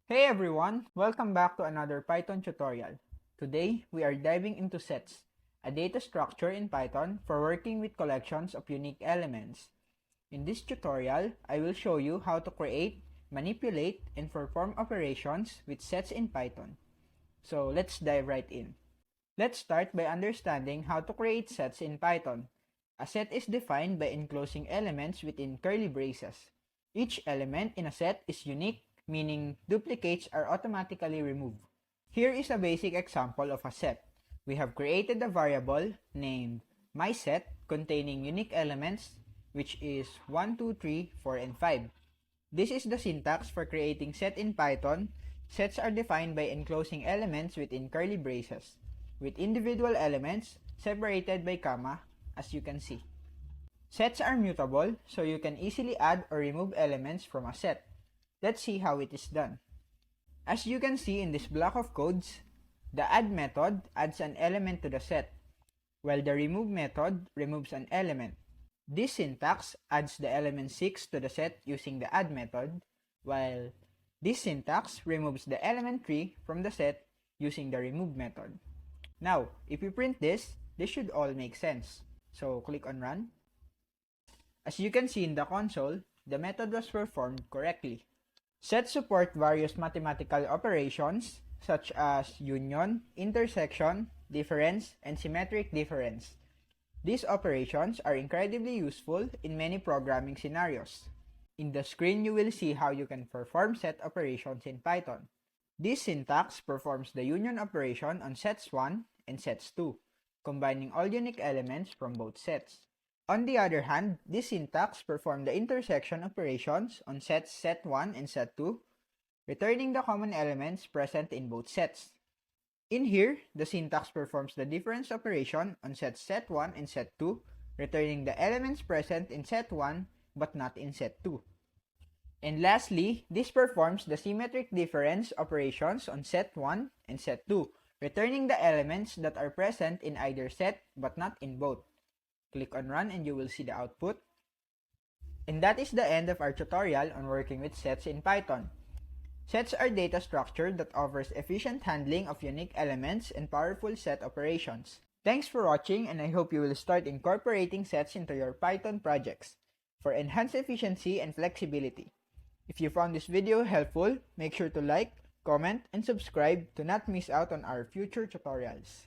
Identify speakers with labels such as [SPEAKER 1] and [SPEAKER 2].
[SPEAKER 1] Hey everyone, welcome back to another Python tutorial. Today, we are diving into sets, a data structure in Python for working with collections of unique elements. In this tutorial, I will show you how to create, manipulate, and perform operations with sets in Python. So let's dive right in. Let's start by understanding how to create sets in Python. A set is defined by enclosing elements within curly braces. Each element in a set is unique, meaning duplicates are automatically removed. Here is a basic example of a set. We have created a variable named mySet containing unique elements, which is 1, 2, 3, 4, and 5. This is the syntax for creating set in Python. Sets are defined by enclosing elements within curly braces, with individual elements separated by comma, as you can see. Sets are mutable, so you can easily add or remove elements from a set. Let's see how it is done. As you can see in this block of codes, the add method adds an element to the set, while the remove method removes an element. This syntax adds the element 6 to the set using the add method, while this syntax removes the element 3 from the set using the remove method. Now, if we print this should all make sense. So click on run. As you can see in the console, the method was performed correctly. Sets support various mathematical operations such as union, intersection, difference, and symmetric difference. These operations are incredibly useful in many programming scenarios. In the screen, you will see how you can perform set operations in Python. This syntax performs the union operation on sets 1 and sets 2, combining all unique elements from both sets. On the other hand, this syntax performs the intersection operations on sets set1 and set2, returning the common elements present in both sets. In here, the syntax performs the difference operation on sets set1 and set2, returning the elements present in set1 but not in set2. And lastly, this performs the symmetric difference operations on set1 and set2, returning the elements that are present in either set but not in both. Click on run and you will see the output. And that is the end of our tutorial on working with sets in Python. Sets are data structure that offers efficient handling of unique elements and powerful set operations. Thanks for watching, and I hope you will start incorporating sets into your Python projects for enhanced efficiency and flexibility. If you found this video helpful, make sure to like, comment, and subscribe to not miss out on our future tutorials.